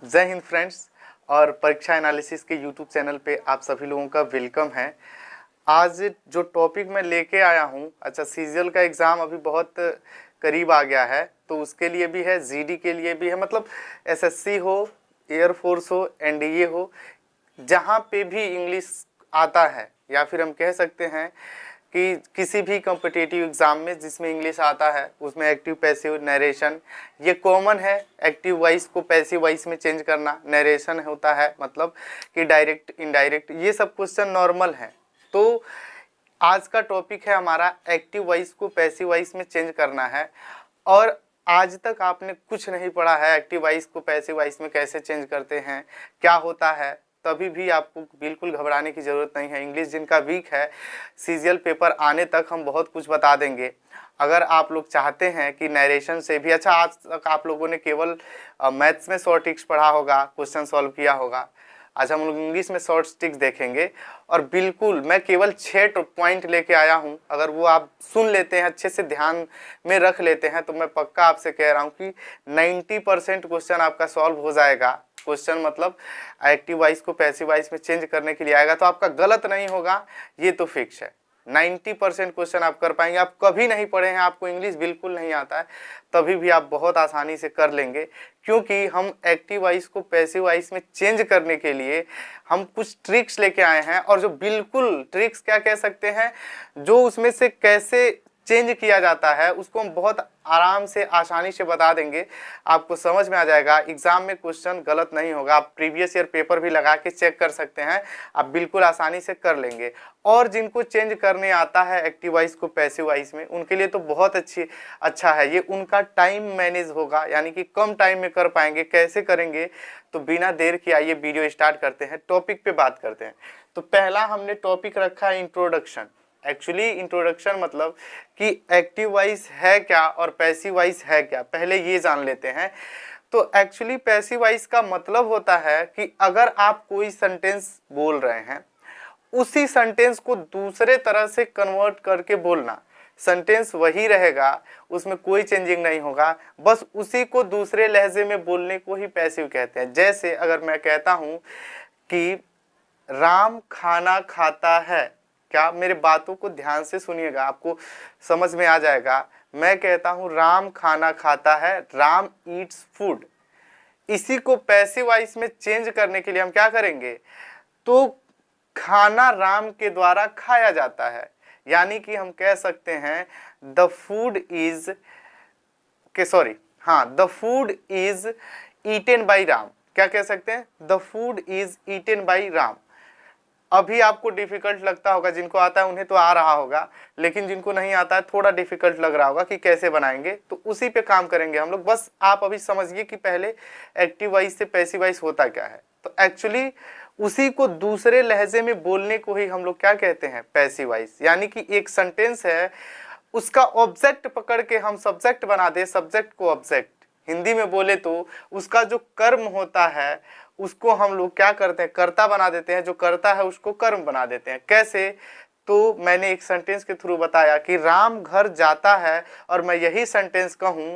जय हिंद फ्रेंड्स। और परीक्षा एनालिसिस के यूट्यूब चैनल पे आप सभी लोगों का वेलकम है। आज जो टॉपिक मैं लेके आया हूँ, अच्छा सीजीएल का एग्ज़ाम अभी बहुत करीब आ गया है, तो उसके लिए भी है, जीडी के लिए भी है, मतलब एसएससी हो, एयरफोर्स हो, एनडीए हो, जहाँ पे भी इंग्लिश आता है, या फिर हम कह सकते हैं कि किसी भी कॉम्पिटिटिव एग्ज़ाम में जिसमें इंग्लिश आता है उसमें एक्टिव पैसिव नरेशन ये कॉमन है। एक्टिव वॉइस को पैसिव वॉइस में चेंज करना, नरेशन होता है मतलब कि डायरेक्ट इनडायरेक्ट, ये सब क्वेश्चन नॉर्मल है। तो आज का टॉपिक है हमारा एक्टिव वॉइस को पैसिव वॉइस में चेंज करना है। और आज तक आपने कुछ नहीं पढ़ा है एक्टिव वॉइस को पैसिव वॉइस में कैसे चेंज करते हैं, क्या होता है, तभी भी आपको बिल्कुल घबराने की ज़रूरत नहीं है। इंग्लिश जिनका वीक है, सीजीएल पेपर आने तक हम बहुत कुछ बता देंगे। अगर आप लोग चाहते हैं कि नरेशन से भी, अच्छा आज तक आप लोगों ने केवल मैथ्स में शॉर्ट ट्रिक्स पढ़ा होगा, क्वेश्चन सॉल्व किया होगा, आज हम लोग इंग्लिश में शॉर्ट ट्रिक्स देखेंगे। और बिल्कुल मैं केवल 6 पॉइंट लेके आया हूं, अगर वो आप सुन लेते हैं, अच्छे से ध्यान में रख लेते हैं, तो मैं पक्का आपसे कह रहा हूं कि 90% क्वेश्चन आपका सॉल्व हो जाएगा। क्वेश्चन मतलब एक्टिव वॉइस को पैसिव वॉइस में चेंज करने के लिए आएगा, तो आपका गलत नहीं होगा, ये तो फिक्स है। 90% क्वेश्चन आप कर पाएंगे। आप कभी नहीं पढ़े हैं, आपको इंग्लिश बिल्कुल नहीं आता है, तभी भी आप बहुत आसानी से कर लेंगे, क्योंकि हम एक्टिव वॉइस को पैसिव वॉइस में चेंज करने के लिए हम कुछ ट्रिक्स लेके आए हैं। और जो बिल्कुल ट्रिक्स क्या कह सकते हैं, जो उसमें से कैसे चेंज किया जाता है उसको हम बहुत आराम से आसानी से बता देंगे, आपको समझ में आ जाएगा। एग्जाम में क्वेश्चन गलत नहीं होगा, आप प्रीवियस ईयर पेपर भी लगा के चेक कर सकते हैं, आप बिल्कुल आसानी से कर लेंगे। और जिनको चेंज करने आता है एक्टिव वॉइस को पैसिव वॉइस में, उनके लिए तो बहुत अच्छा है, ये उनका टाइम मैनेज होगा, यानी कि कम टाइम में कर पाएंगे। कैसे करेंगे, तो बिना देर के आइए वीडियो स्टार्ट करते हैं, टॉपिक पे बात करते हैं। तो पहला हमने टॉपिक रखा है इंट्रोडक्शन। एक्चुअली इंट्रोडक्शन मतलब कि एक्टिव वॉइस है क्या और पैसिव वॉइस है क्या, पहले ये जान लेते हैं। तो एक्चुअली पैसिव वॉइस का मतलब होता है कि अगर आप कोई सेंटेंस बोल रहे हैं, उसी सेंटेंस को दूसरे तरह से कन्वर्ट करके बोलना, सेंटेंस वही रहेगा, उसमें कोई चेंजिंग नहीं होगा, बस उसी को दूसरे लहजे में बोलने को ही पैसिव कहते हैं। जैसे अगर मैं कहता हूं कि राम खाना खाता है, क्या, मेरे बातों को ध्यान से सुनिएगा, आपको समझ में आ जाएगा। मैं कहता हूं राम खाना खाता है, राम ईट्स फूड। इसी को पैसिव वॉइस में चेंज करने के लिए हम क्या करेंगे, तो खाना राम के द्वारा खाया जाता है, यानी कि हम कह सकते हैं the food is the food is eaten by Ram. क्या कह सकते हैं, the food is eaten by Ram. अभी आपको डिफिकल्ट लगता होगा, जिनको आता है उन्हें तो आ रहा होगा, लेकिन जिनको नहीं आता है थोड़ा डिफिकल्ट लग रहा होगा कि कैसे बनाएंगे, तो उसी पे काम करेंगे हम लोग। बस आप अभी समझिए कि पहले एक्टिव वॉइस से पैसिव वॉइस होता क्या है। तो एक्चुअली उसी को दूसरे लहजे में बोलने को ही हम लोग क्या कहते हैं, पैसिव वॉइस। यानी कि एक सेंटेंस है, उसका ऑब्जेक्ट पकड़ के हम सब्जेक्ट बना दे, सब्जेक्ट को ऑब्जेक्ट, हिंदी में बोले तो उसका जो कर्म होता है उसको हम लोग क्या करते हैं, कर्ता बना देते हैं, जो करता है उसको कर्म बना देते हैं। कैसे, तो मैंने एक सेंटेंस के थ्रू बताया कि राम घर जाता है, और मैं यही सेंटेंस कहूं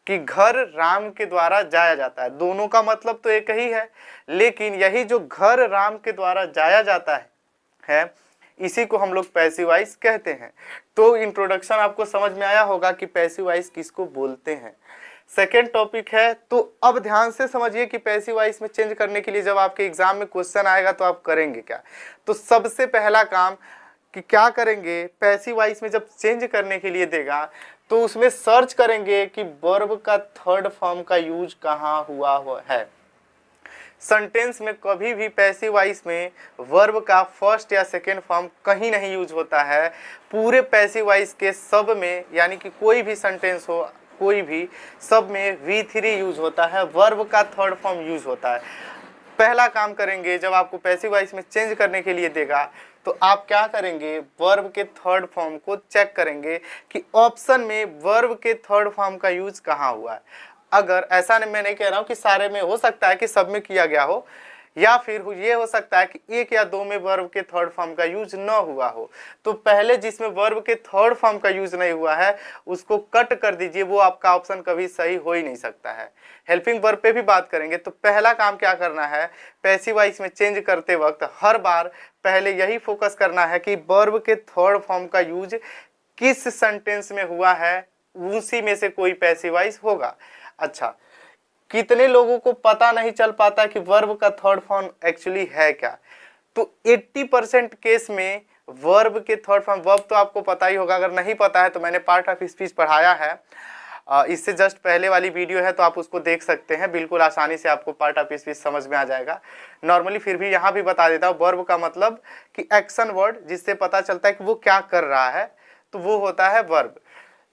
कि घर राम के द्वारा जाया जाता है। दोनों का मतलब तो एक ही है, लेकिन यही जो घर राम के द्वारा जाया जाता है इसी को हम लोग पैसिव वॉइस कहते हैं। तो इंट्रोडक्शन आपको समझ में आया होगा कि पैसिव वॉइस किसको बोलते हैं। सेकेंड टॉपिक है, तो अब ध्यान से समझिए कि पैसिव वॉइस में चेंज करने के लिए जब आपके एग्जाम में क्वेश्चन आएगा तो आप करेंगे क्या। तो सबसे पहला काम कि क्या करेंगे, पैसिव वॉइस में जब चेंज करने के लिए देगा तो उसमें सर्च करेंगे कि वर्ब का थर्ड फॉर्म का यूज कहाँ हुआ है। सेंटेंस में कभी भी पैसिव वॉइस में वर्ब का फर्स्ट या सेकेंड फॉर्म कहीं नहीं यूज होता है। पूरे पैसिव वॉइस के सब में, यानी कि कोई भी सेंटेंस हो, कोई भी, सब में V3 यूज होता है, वर्ब का थर्ड फॉर्म यूज होता है। पहला काम करेंगे, जब आपको पैसिव वॉइस में चेंज करने के लिए देगा तो आप क्या करेंगे, वर्ब के थर्ड फॉर्म को चेक करेंगे कि ऑप्शन में वर्ब के थर्ड फॉर्म का यूज कहाँ हुआ है। अगर ऐसा नहीं, मैं नहीं कह रहा हूँ कि सारे में, हो सकता है कि सब में किया गया हो, या फिर ये हो सकता है कि एक या दो में वर्ब के थर्ड फॉर्म का यूज न हुआ हो। तो पहले जिसमें वर्ब के थर्ड फॉर्म का यूज नहीं हुआ है उसको कट कर दीजिए, वो आपका ऑप्शन कभी सही हो ही नहीं सकता है। हेल्पिंग वर्ब पे भी बात करेंगे तो पहला काम क्या करना है, पैसिव वॉइस में चेंज करते वक्त हर बार पहले यही फोकस करना है कि वर्ब के थर्ड फॉर्म का यूज किस सेंटेंस में हुआ है, उसी में से कोई पैसिव वॉइस होगा। अच्छा, कितने लोगों को पता नहीं चल पाता कि वर्ब का थर्ड फॉर्म एक्चुअली है क्या? तो 80% केस में वर्ब के थर्ड फॉर्म, वर्ब तो आपको पता ही होगा, अगर नहीं पता है तो मैंने पार्ट ऑफ स्पीच पढ़ाया है, इससे जस्ट पहले वाली वीडियो है तो आप उसको देख सकते हैं, बिल्कुल आसानी से आपको पार्ट ऑफ स्पीच समझ में आ जाएगा। नॉर्मली फिर भी यहाँ भी बता देता हूँ, वर्ब का मतलब कि एक्शन वर्ड, जिससे पता चलता है कि वो क्या कर रहा है, तो वो होता है वर्ब।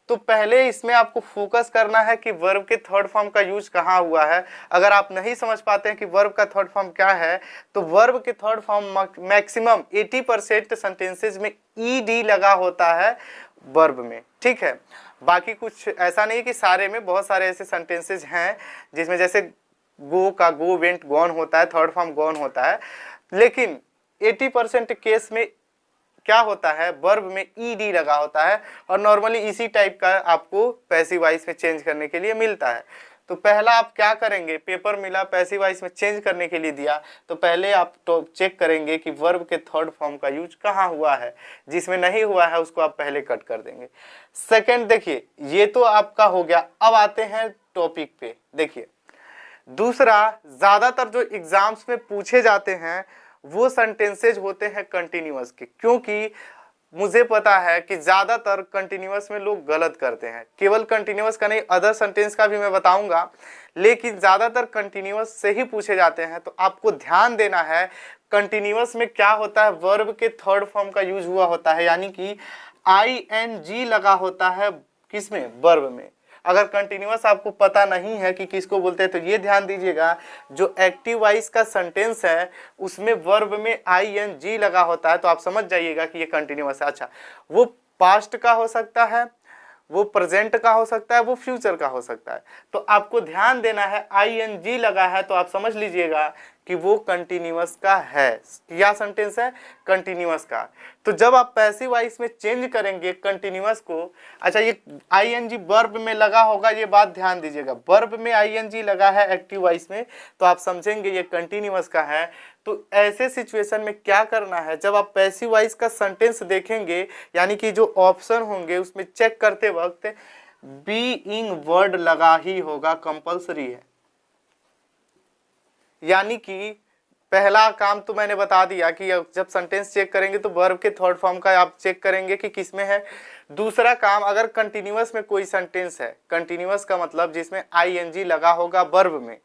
तो पहले इसमें आपको फोकस करना है कि वर्ब के थर्ड फॉर्म का यूज कहाँ हुआ है। अगर आप नहीं समझ पाते हैं कि वर्ब का थर्ड फॉर्म क्या है, तो वर्ब के थर्ड फॉर्म मैक्सिमम 80% सेंटेंसेज में ईडी लगा होता है वर्ब में, ठीक है। बाकी कुछ ऐसा नहीं कि सारे में, बहुत सारे ऐसे सेंटेंसेज हैं जिसमें जैसे गो का गो, वेंट, गॉन होता है, थर्ड फॉर्म गॉन होता है, लेकिन 80% केस में क्या होता है, वर्ब में ईडी लगा होता है, और नॉर्मली इसी टाइप का आपको पैसिव वॉइस में चेंज करने के लिए मिलता है। तो पहला आप क्या करेंगे, पेपर मिला, पैसिव वॉइस में चेंज करने के लिए दिया, तो पहले आप तो चेक करेंगे कि वर्ब के थर्ड फॉर्म का यूज कहाँ हुआ है, जिसमें नहीं हुआ है उसको आप पहले कट कर देंगे। सेकंड, देखिए ये तो आपका हो गया। अब आते हैं टॉपिक पे। देखिए दूसरा, ज्यादातर जो एग्जाम्स में पूछे जाते हैं वो सेंटेंसेज होते हैं कंटिन्यूअस के, क्योंकि मुझे पता है कि ज्यादातर कंटिन्यूअस में लोग गलत करते हैं। केवल कंटिन्यूअस का नहीं, अदर सेंटेंस का भी मैं बताऊंगा, लेकिन ज्यादातर कंटिन्यूअस से ही पूछे जाते हैं। तो आपको ध्यान देना है कंटिन्यूअस में क्या होता है, वर्ब के थर्ड फॉर्म का यूज हुआ होता है, यानी कि ING लगा होता है किसमें, वर्ब में। अगर कंटिन्यूअस आपको पता नहीं है कि किसको बोलते हैं तो ये ध्यान दीजिएगा, जो एक्टिव वॉइस का सेंटेंस है उसमें वर्ब में ING लगा होता है, तो आप समझ जाइएगा कि ये कंटिन्यूअस है। अच्छा, वो पास्ट का हो सकता है, वो प्रेजेंट का हो सकता है, वो फ्यूचर का हो सकता है। तो आपको ध्यान देना है, ING लगा है तो आप समझ लीजिएगा कि वो कंटिन्यूअस का है। क्या सेंटेंस है, कंटिन्यूअस का। तो जब आप पैसिव वॉइस में चेंज करेंगे कंटिन्यूअस को, अच्छा ये ING वर्ब में लगा होगा, ये बात ध्यान दीजिएगा, वर्ब में ING लगा है एक्टिव वॉइस में, तो आप समझेंगे ये कंटिन्यूअस का है। तो ऐसे सिचुएशन में क्या करना है, जब आप पैसिव वॉइस का सेंटेंस देखेंगे, यानी कि जो ऑप्शन होंगे उसमें चेक करते वक्त बीइंग वर्ड लगा ही होगा, कंपल्सरी है। यानी कि पहला काम तो मैंने बता दिया कि जब सेंटेंस चेक करेंगे तो वर्ब के थर्ड फॉर्म का आप चेक करेंगे कि किसमें है। दूसरा काम, अगर कंटिन्यूअस में कोई सेंटेंस है, कंटिन्यूअस का मतलब जिसमें ING लगा होगा वर्ब में,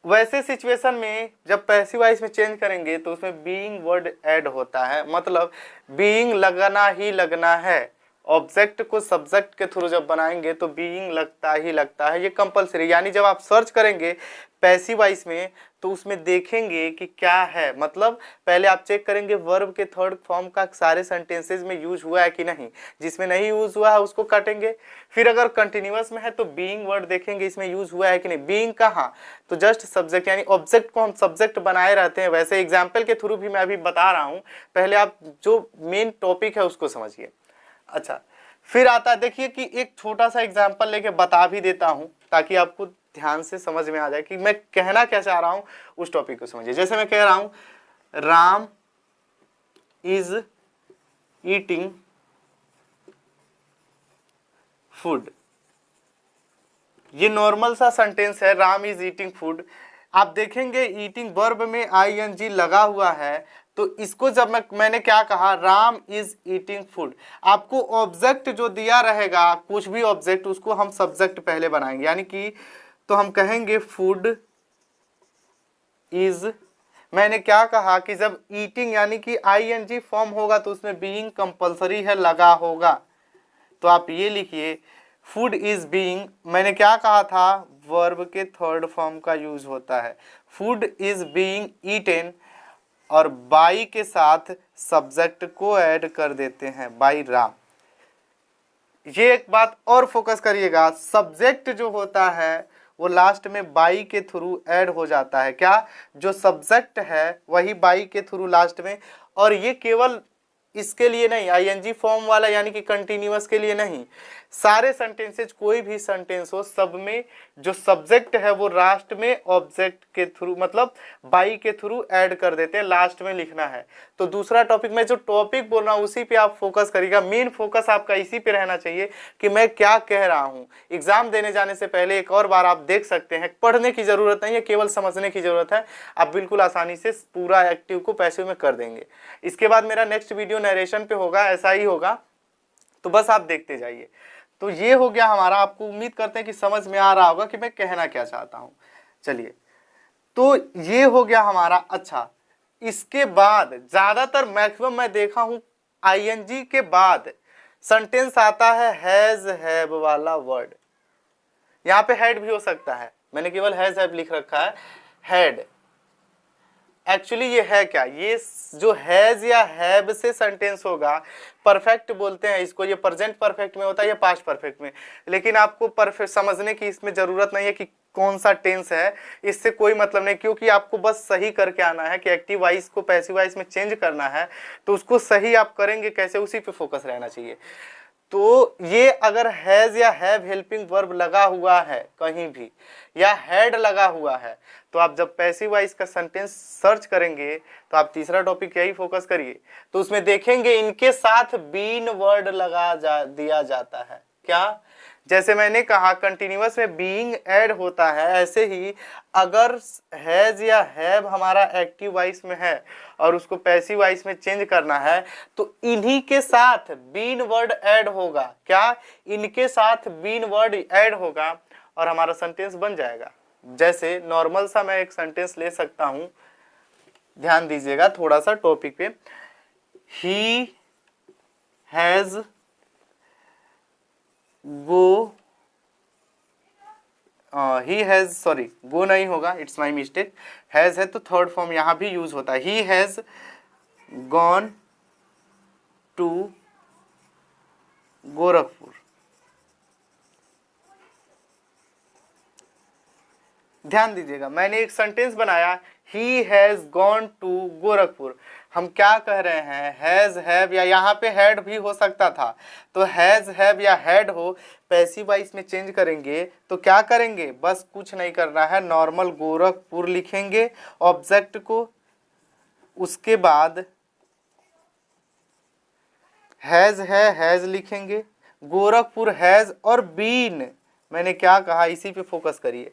वैसे सिचुएशन में जब पैसिव वॉइस में चेंज करेंगे तो उसमें बीइंग वर्ड ऐड होता है, मतलब बीइंग लगना ही लगना है। ऑब्जेक्ट को सब्जेक्ट के थ्रू जब बनाएंगे तो बीइंग लगता ही लगता है, ये कंपलसरी। यानी जब आप सर्च करेंगे पैसिव वॉइस में तो उसमें देखेंगे कि क्या है, मतलब पहले आप चेक करेंगे वर्ब के थर्ड फॉर्म का सारे सेंटेंसेज में यूज हुआ है कि नहीं, जिसमें नहीं यूज हुआ है उसको काटेंगे। फिर अगर कंटिन्यूअस में है तो बीइंग वर्ड देखेंगे इसमें यूज हुआ है कि नहीं, बीइंग कहाँ, तो जस्ट सब्जेक्ट, यानी ऑब्जेक्ट को हम सब्जेक्ट बनाए रहते हैं। वैसे एग्जाम्पल के थ्रू भी मैं अभी बता रहा हूँ, पहले आप जो मेन टॉपिक है उसको समझिए। अच्छा, फिर आता है, देखिए कि एक छोटा सा एग्जाम्पल लेके बता भी देता हूं ताकि आपको ध्यान से समझ में आ जाए कि मैं कहना क्या चाह रहा हूं, उस टॉपिक को समझिए। जैसे मैं कह रहा हूं, राम इज ईटिंग फूड, ये नॉर्मल सा सेंटेंस है, राम इज ईटिंग फूड। आप देखेंगे ईटिंग वर्ब में ING लगा हुआ है, तो इसको जब मैंने क्या कहा, राम इज ईटिंग फूड, आपको ऑब्जेक्ट जो दिया रहेगा, कुछ भी ऑब्जेक्ट, उसको हम सब्जेक्ट पहले बनाएंगे। यानी कि तो हम कहेंगे फूड इज, मैंने क्या कहा कि जब ईटिंग यानी कि ING फॉर्म होगा तो उसमें बीइंग कंपलसरी है, लगा होगा। तो आप ये लिखिए, फूड इज बीइंग, मैंने क्या कहा था, वर्ब के थर्ड फॉर्म का यूज होता है। फूड इज बीइंग ईटेन, और बाई के साथ सब्जेक्ट को ऐड कर देते हैं, बाई राम। ये एक बात और फोकस करिएगा, सब्जेक्ट जो होता है वो लास्ट में बाई के थ्रू ऐड हो जाता है। क्या, जो सब्जेक्ट है वही बाई के थ्रू लास्ट में। और ये केवल इसके लिए नहीं, आईएनजी फॉर्म वाला यानी कि कंटिन्यूअस के लिए नहीं, सारे सेंटेंसेज कोई भी सेंटेंस हो सब में जो सब्जेक्ट है वो लास्ट में ऑब्जेक्ट के थ्रू मतलब बाई के थ्रू ऐड कर देते हैं, लास्ट में लिखना है। तो दूसरा टॉपिक, मैं जो टॉपिक बोल रहा हूँ उसी पे आप फोकस करिएगा। मेन फोकस आपका इसी पे रहना चाहिए कि मैं क्या कह रहा हूँ। एग्जाम देने जाने से पहले एक और बार आप देख सकते हैं, पढ़ने की जरूरत नहीं है, केवल समझने की जरूरत है। आप बिल्कुल आसानी से पूरा एक्टिव को पैसिव में कर देंगे। इसके बाद मेरा नेक्स्ट वीडियो नरेशन पे होगा, ऐसा ही होगा, तो बस आप देखते जाइए। तो ये हो गया हमारा, आपको उम्मीद करते हैं कि समझ में आ रहा होगा कि मैं कहना क्या चाहता हूं। चलिए, तो ये हो गया हमारा। अच्छा, इसके बाद ज्यादातर मैक्सिमम मैं देखा हूं आईएनजी के बाद सेंटेंस आता है हैज हैव वाला वर्ड। यहां पे हैड भी हो सकता है, मैंने केवल हैज हैव लिख रखा है, हैड। एक्चुअली ये है क्या, ये जो हैज या हैव से सेंटेंस होगा, परफेक्ट बोलते हैं इसको, ये प्रेजेंट परफेक्ट में होता है या पास्ट परफेक्ट में। लेकिन आपको परफेक्ट समझने की इसमें जरूरत नहीं है कि कौन सा टेंस है, इससे कोई मतलब नहीं, क्योंकि आपको बस सही करके आना है कि एक्टिव वॉइस को पैसिव वॉइस में चेंज करना है। तो उसको सही आप करेंगे कैसे, उसी पे फोकस रहना चाहिए। तो ये अगर हैज या हैव हेल्पिंग वर्ब लगा हुआ है कहीं भी, या हैड लगा हुआ है, तो आप जब पैसिव वॉइस का सेंटेंस सर्च करेंगे तो आप तीसरा टॉपिक यही फोकस करिए, तो उसमें देखेंगे इनके साथ बीन वर्ड दिया जाता है। क्या, जैसे मैंने कहा कंटिन्यूअस में बीइंग ऐड होता है, ऐसे ही अगर हैज या हैव हमारा एक्टिव वॉइस में है और उसको पैसिव वॉइस में चेंज करना है, तो इन्हीं के साथ बीन वर्ड ऐड होगा। क्या, इनके साथ बीन वर्ड ऐड होगा और हमारा सेंटेंस बन जाएगा। जैसे नॉर्मल सा मैं एक सेंटेंस ले सकता हूं, ध्यान दीजिएगा थोड़ा सा टॉपिक पे। He has go, he has, sorry गो नहीं होगा, इट्स माई मिस्टेक, हैज है तो थर्ड फॉर्म यहां भी यूज होता है। He has gone to Gorakhpur. ध्यान दीजिएगा, मैंने एक सेंटेंस बनाया, he has gone to Gorakhpur. हम क्या कह रहे हैं, हैज हैव, या यहाँ पे हैड भी हो सकता था, तो हैज हैव या हैड हो, पैसिव वॉइस में चेंज करेंगे तो क्या करेंगे, बस कुछ नहीं करना है, नॉर्मल गोरखपुर लिखेंगे ऑब्जेक्ट को, उसके बाद हैज है हैज लिखेंगे, गोरखपुर हैज, और बीन, मैंने क्या कहा इसी पे फोकस करिए,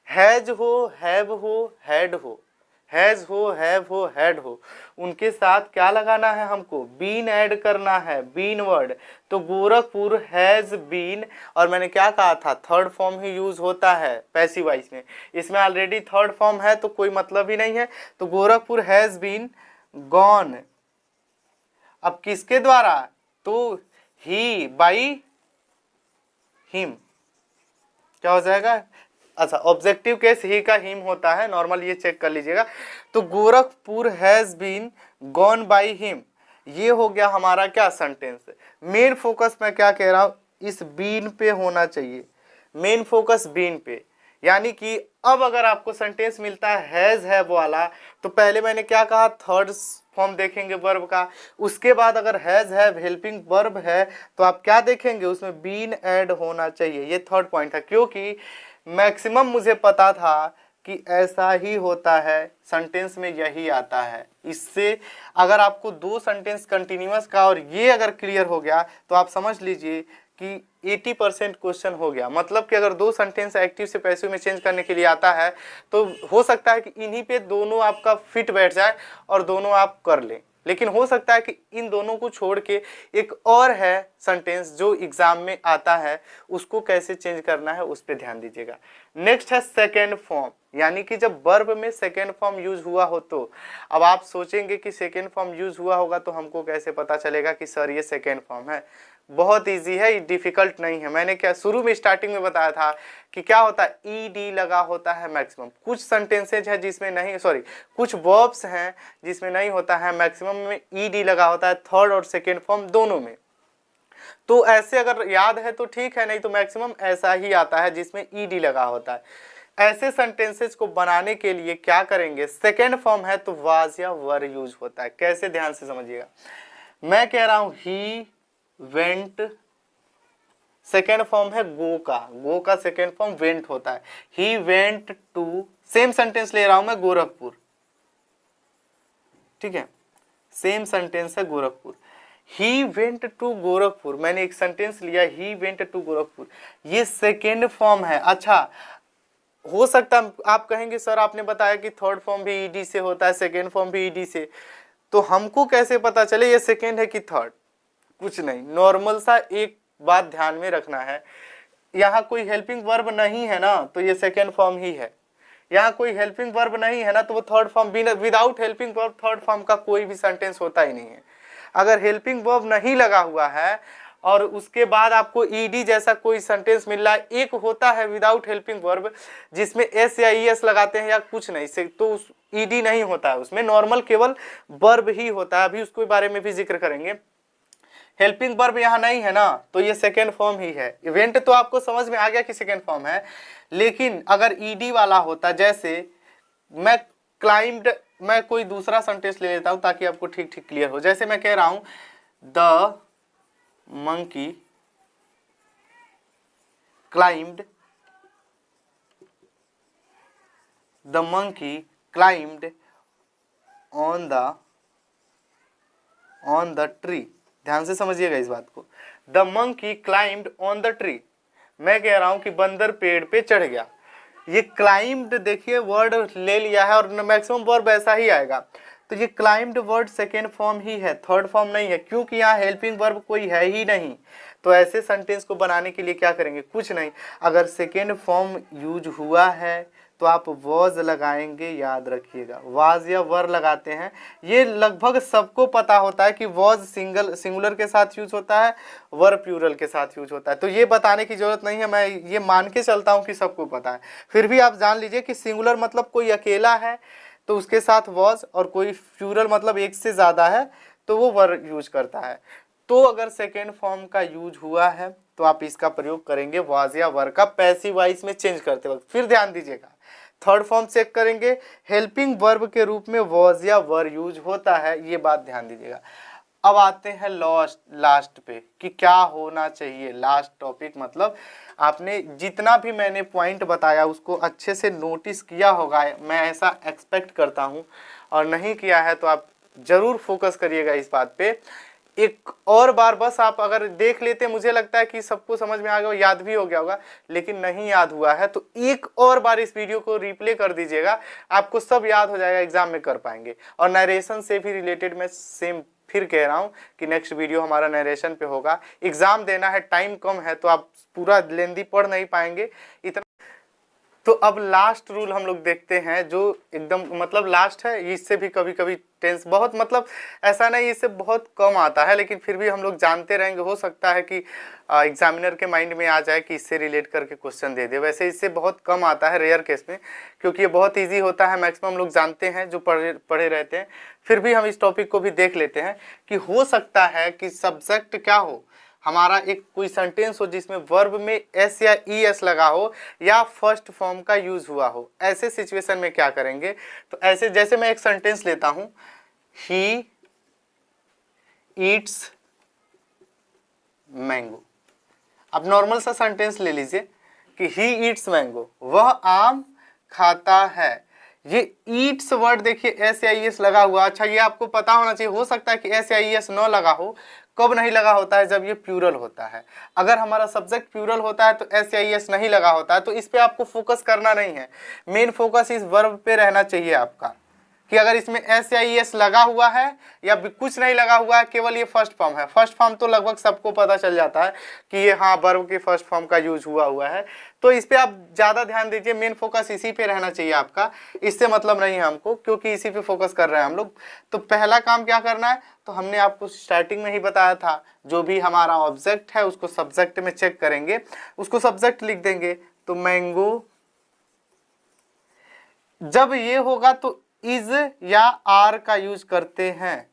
हैज हो, हैव हो, हैड हो, हैज हो, हैव हो, हैड हो, उनके साथ क्या लगाना है हमको, बीन ऐड करना है, बीन वर्ड। तो गोरखपुर हैज बीन, और मैंने क्या कहा था, थर्ड फॉर्म ही यूज होता है पैसिव वॉइस में, इसमें ऑलरेडी थर्ड फॉर्म है तो कोई मतलब ही नहीं है। तो गोरखपुर हैज बीन गॉन, अब किसके द्वारा, तो ही, बाई हिम, क्या हो जाएगा। अच्छा, ऑब्जेक्टिव केस ही का हिम होता है, नॉर्मल ये चेक कर लीजिएगा। तो Gorakhpur has been gone by him, ये हो गया हमारा क्या सेंटेंस। मेन फोकस मैं क्या कह रहा हूं, इस बीन पे होना चाहिए, मेन फोकस बीन पे। यानी कि अब अगर आपको सेंटेंस मिलता है हैज हैव वाला, तो पहले मैंने क्या कहा, थर्ड फॉर्म देखेंगे वर्ब का, उसके बाद अगर हैज हैव हेल्पिंग वर्ब है तो आप क्या देखेंगे, उसमें बीन ऐड होना चाहिए। ये थर्ड पॉइंट था, क्योंकि मैक्सिमम मुझे पता था कि ऐसा ही होता है, सेंटेंस में यही आता है। इससे अगर आपको दो सेंटेंस कंटिन्यूअस का और ये अगर क्लियर हो गया तो आप समझ लीजिए कि 80% क्वेश्चन हो गया। मतलब कि अगर दो सेंटेंस एक्टिव से पैसिव में चेंज करने के लिए आता है तो हो सकता है कि इन्हीं पे दोनों आपका फिट बैठ जाए और दोनों आप कर लें, लेकिन हो सकता है कि इन दोनों को छोड़ के एक और है सेंटेंस जो एग्जाम में आता है, उसको कैसे चेंज करना है उस पर ध्यान दीजिएगा। नेक्स्ट है सेकेंड फॉर्म, यानी कि जब वर्ब में सेकेंड फॉर्म यूज हुआ हो तो अब आप सोचेंगे कि सेकेंड फॉर्म यूज हुआ होगा तो हमको कैसे पता चलेगा कि सर ये सेकेंड फॉर्म है। बहुत इजी है, डिफिकल्ट नहीं है। मैंने क्या शुरू में स्टार्टिंग में बताया था कि क्या होता है, ईडी लगा होता है मैक्सिमम। कुछ सेंटेंसेज है जिसमें नहीं, सॉरी कुछ वर्ब्स हैं जिसमें नहीं होता है, मैक्सिमम में ईडी लगा होता है, थर्ड और सेकेंड फॉर्म दोनों में। तो ऐसे अगर याद है तो ठीक है, नहीं तो मैक्सिमम ऐसा ही आता है जिसमें ईडी लगा होता है। ऐसे सेंटेंसेस को बनाने के लिए क्या करेंगे, सेकेंड फॉर्म है तो वाज या वर यूज होता है। कैसे, ध्यान से समझिएगा। मैं कह रहा हूं ही वेंट, सेकेंड फॉर्म है गो का, गो का सेकेंड फॉर्म वेंट होता है। He went to, same sentence ले रहा हूं मैं गोरखपुर, ठीक है, सेम सेंटेंस है Gorakhpur. He went to Gorakhpur, मैंने एक सेंटेंस लिया ही वेंट टू गोरखपुर, ये सेकेंड फॉर्म है। अच्छा, हो सकता है आप कहेंगे सर आपने बताया कि थर्ड फॉर्म भी ईडी से होता है, सेकेंड फॉर्म भी ईडी से, तो हमको कैसे पता चले ये सेकेंड है कि थर्ड? कुछ नहीं, नॉर्मल सा एक बात ध्यान में रखना है, यहाँ कोई हेल्पिंग वर्ब नहीं है ना तो ये सेकेंड फॉर्म ही है, यहाँ कोई हेल्पिंग वर्ब नहीं है ना तो वो third form, without helping verb third form का कोई भी सेंटेंस होता ही नहीं है। अगर हेल्पिंग वर्ब नहीं लगा हुआ है और उसके बाद आपको ईडी जैसा कोई सेंटेंस मिल रहा है, एक होता है विदाउट हेल्पिंग वर्ब जिसमें एस या ईएस लगाते हैं या कुछ नहीं से, तो उस ईडी नहीं होता है, उसमें नॉर्मल केवल वर्ब ही होता है। अभी उसके बारे में भी जिक्र करेंगे। हेल्पिंग वर्ब यहाँ नहीं है ना तो ये सेकेंड फॉर्म ही है। इवेंट तो आपको समझ में आ गया कि सेकेंड फॉर्म है, लेकिन अगर ईडी वाला होता, जैसे मैं क्लाइम्ड, मैं कोई दूसरा सेंटेंस ले लेता हूं ताकि आपको ठीक ठीक क्लियर हो। जैसे मैं कह रहा हूं the monkey climbed, the monkey climbed on the tree. ध्यान से समझिएगा इस बात को, the monkey climbed on the tree. मैं कह रहा हूं कि बंदर पेड़ पे चढ़ गया। ये क्लाइम्ड देखिए वर्ड ले लिया है और मैक्सिमम वर्ब ऐसा ही आएगा, तो ये क्लाइम्ड वर्ड सेकेंड फॉर्म ही है, थर्ड फॉर्म नहीं है, क्योंकि यहाँ हेल्पिंग वर्ब कोई है ही नहीं। तो ऐसे सेंटेंस को बनाने के लिए क्या करेंगे, कुछ नहीं, अगर सेकेंड फॉर्म यूज हुआ है तो आप वॉज लगाएंगे, याद रखिएगा, वाज या वर लगाते हैं। ये लगभग सबको पता होता है कि वॉज सिंगुलर के साथ यूज होता है, वर प्लूरल के साथ यूज होता है, तो ये बताने की जरूरत नहीं है, मैं ये मान के चलता हूँ कि सबको पता है। फिर भी आप जान लीजिए कि सिंगुलर मतलब कोई अकेला है तो उसके साथ वॉज, और कोई प्लूरल मतलब एक से ज़्यादा है तो वो वर यूज करता है। तो अगर सेकेंड फॉर्म का यूज हुआ है तो आप इसका प्रयोग करेंगे वाज या वर का पैसिव वॉइस में चेंज करते वक्त। फिर ध्यान दीजिएगा, थर्ड फॉर्म चेक करेंगे, हेल्पिंग वर्ब के रूप में वॉज या वर यूज होता है, ये बात ध्यान दीजिएगा। अब आते हैं लास्ट पे कि क्या होना चाहिए। लास्ट टॉपिक मतलब आपने जितना भी मैंने पॉइंट बताया उसको अच्छे से नोटिस किया होगा, मैं ऐसा एक्सपेक्ट करता हूँ, और नहीं किया है तो आप जरूर फोकस करिएगा इस बात पे। एक और बार बस आप अगर देख लेते, मुझे लगता है कि सबको समझ में आ गया, याद भी हो गया होगा, लेकिन नहीं याद हुआ है तो एक और बार इस वीडियो को रिप्ले कर दीजिएगा, आपको सब याद हो जाएगा, एग्जाम में कर पाएंगे। और नरेशन से भी रिलेटेड मैं सेम फिर कह रहा हूं कि नेक्स्ट वीडियो हमारा नरेशन पे होगा। एग्जाम देना है, टाइम कम है तो आप पूरा लेंदी पढ़ नहीं पाएंगे इतना। तो अब लास्ट रूल हम लोग देखते हैं जो एकदम मतलब लास्ट है, इससे भी कभी कभी टेंस बहुत मतलब ऐसा नहीं, इससे बहुत कम आता है, लेकिन फिर भी हम लोग जानते रहेंगे। हो सकता है कि एग्जामिनर के माइंड में आ जाए कि इससे रिलेट करके क्वेश्चन दे दे, वैसे इससे बहुत कम आता है रेयर केस में, क्योंकि ये बहुत ईजी होता है, मैक्सिमम लोग जानते हैं जो पढ़े रहते हैं। फिर भी हम इस टॉपिक को भी देख लेते हैं कि हो सकता है कि सब्जेक्ट क्या हो, हमारा एक कोई सेंटेंस हो जिसमें वर्ब में एस या ई एस लगा हो या फर्स्ट फॉर्म का यूज हुआ हो। ऐसे सिचुएशन में क्या करेंगे, तो ऐसे जैसे मैं एक सेंटेंस लेता हूं, ही ईट्स मैंगो। अब नॉर्मल सा सेंटेंस ले लीजिए कि ही ईट्स मैंगो, वह आम खाता है। ये ईट्स वर्ड देखिए एस या ई एस लगा हुआ। अच्छा, ये आपको पता होना चाहिए, हो सकता है कि एस या ई एस न लगा हो। कब नहीं लगा होता है, जब ये प्लूरल होता है। अगर हमारा सब्जेक्ट प्लूरल होता है तो एस या ई एस नहीं लगा होता है, तो इस पे आपको फोकस करना नहीं है, मेन फोकस इस वर्ब पे रहना चाहिए आपका, कि अगर इसमें एस या ई एस लगा हुआ है या कुछ नहीं लगा हुआ है, केवल ये फर्स्ट फॉर्म है। फर्स्ट फॉर्म तो लगभग सबको पता चल जाता है कि ये हाँ वर्ब के फर्स्ट फॉर्म का यूज हुआ है, तो इस पे आप ज़्यादा ध्यान दीजिए, मेन फोकस इसी पे रहना चाहिए आपका। इससे मतलब नहीं है हमको, क्योंकि इसी पे फोकस कर रहे हैं हम लोग। तो पहला काम क्या करना है, तो हमने आपको स्टार्टिंग में ही बताया था, जो भी हमारा ऑब्जेक्ट है उसको सब्जेक्ट में चेक करेंगे, उसको सब्जेक्ट लिख देंगे। तो मैंगो, जब ये होगा तो इज या आर का यूज करते हैं।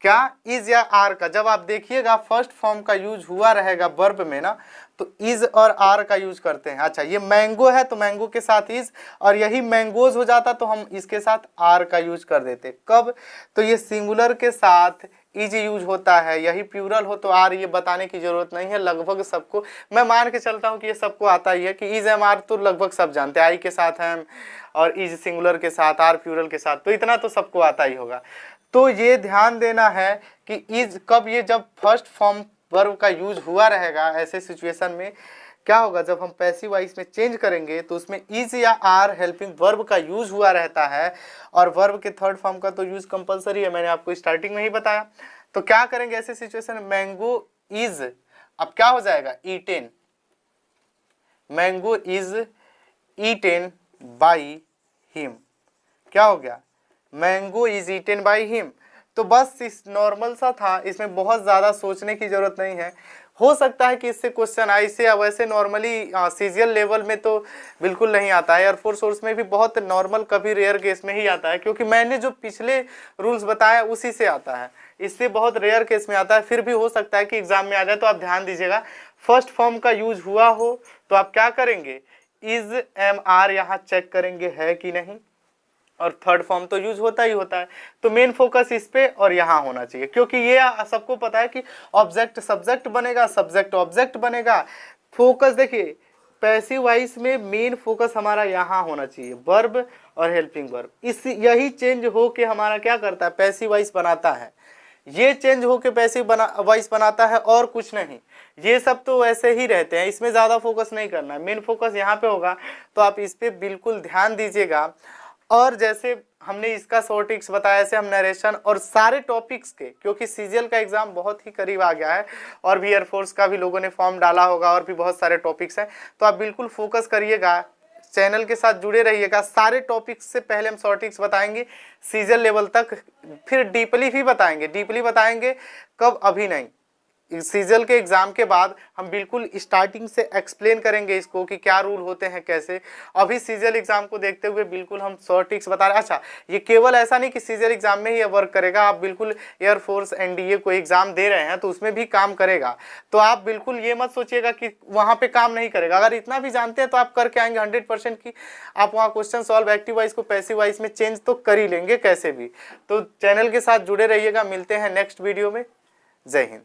क्या, इज या आर का, जब आप देखिएगा फर्स्ट फॉर्म का यूज हुआ रहेगा वर्ब में ना, तो इज और आर का यूज करते हैं। अच्छा ये मैंगो है तो मैंगो के साथ इज, और यही मैंगोज हो जाता तो हम इसके साथ आर का यूज कर देते। कब? तो ये सिंगुलर के साथ इज यूज होता है, यही प्लूरल हो तो आर, ये बताने की जरूरत नहीं है, लगभग सबको मैं मान के चलता हूँ कि ये सबको आता ही है कि इज एम आर तो लगभग सब जानते हैं, आई के साथ एम और इज सिंगुलर के साथ, आर प्लूरल के साथ, तो इतना तो सबको आता ही होगा। तो ये ध्यान देना है कि इज कब, ये जब फर्स्ट फॉर्म वर्ब का यूज हुआ रहेगा ऐसे सिचुएशन में क्या होगा, जब हम पैसिव वॉइस में चेंज करेंगे तो उसमें इज या आर हेल्पिंग वर्ब का यूज हुआ रहता है, और वर्ब के थर्ड फॉर्म का तो यूज कंपलसरी है, मैंने आपको स्टार्टिंग में ही बताया। तो क्या करेंगे ऐसे सिचुएशन में, मैंगो इज, अब क्या हो जाएगा, eaten, mango is eaten by him, क्या हो गया, mango is eaten by him. तो बस इस नॉर्मल सा था, इसमें बहुत ज़्यादा सोचने की ज़रूरत नहीं है। हो सकता है कि इससे क्वेश्चन आए, इससे या वैसे नॉर्मली सीजियल लेवल में तो बिल्कुल नहीं आता है, एयरफोर्स सोर्स में भी बहुत नॉर्मल कभी रेयर केस में ही आता है, क्योंकि मैंने जो पिछले रूल्स बताया उसी से आता है, इससे बहुत रेयर केस में आता है। फिर भी हो सकता है कि एग्जाम में आ जाए, तो आप ध्यान दीजिएगा फर्स्ट फॉर्म का यूज हुआ हो तो आप क्या करेंगे, इज एम आर यहाँ चेक करेंगे है कि नहीं, और थर्ड फॉर्म तो यूज होता ही होता है। तो मेन फोकस इस पे और यहाँ होना चाहिए, क्योंकि ये सबको पता है कि ऑब्जेक्ट सब्जेक्ट बनेगा, सब्जेक्ट ऑब्जेक्ट बनेगा। फोकस देखिए पैसिव वॉइस में मेन फोकस हमारा यहाँ होना चाहिए, वर्ब और हेल्पिंग वर्ब। इस यही चेंज हो के हमारा क्या करता है, पैसिव वॉइस बनाता है, ये चेंज हो के पैसिव वॉइस बनाता है और कुछ नहीं। ये सब तो ऐसे ही रहते हैं, इसमें ज़्यादा फोकस नहीं करना है, मेन फोकस यहाँ पे होगा। तो आप इस पे बिल्कुल ध्यान दीजिएगा। और जैसे हमने इसका शॉर्ट ट्रिक्स बताया, ऐसे हम नरेशन और सारे टॉपिक्स के, क्योंकि सीजीएल का एग्जाम बहुत ही करीब आ गया है, और भी एयरफोर्स का भी लोगों ने फॉर्म डाला होगा, और भी बहुत सारे टॉपिक्स हैं, तो आप बिल्कुल फोकस करिएगा, चैनल के साथ जुड़े रहिएगा। सारे टॉपिक्स से पहले हम शॉर्ट ट्रिक्स बताएंगे सीजीएल लेवल तक, फिर डीपली भी बताएंगे। डीपली बताएंगे कब, अभी नहीं, सीजल के एग्जाम के बाद हम बिल्कुल स्टार्टिंग से एक्सप्लेन करेंगे इसको कि क्या रूल होते हैं कैसे। अभी सीजल एग्जाम को देखते हुए बिल्कुल हम शॉर्ट ट्रिक्स बता रहे हैं। अच्छा ये केवल ऐसा नहीं कि सीजल एग्जाम में ही वर्क करेगा, आप बिल्कुल एयरफोर्स एनडीए को एग्जाम दे रहे हैं तो उसमें भी काम करेगा। तो आप बिल्कुल ये मत सोचिएगा कि वहाँ पे काम नहीं करेगा, अगर इतना भी जानते हैं तो आप करके आएंगे 100% की आप वहाँ क्वेश्चन सॉल्व एक्टिव वाइज को पैसिव वाइज में चेंज तो कर ही लेंगे कैसे भी। तो चैनल के साथ जुड़े रहिएगा, मिलते हैं नेक्स्ट वीडियो में। जय हिंद।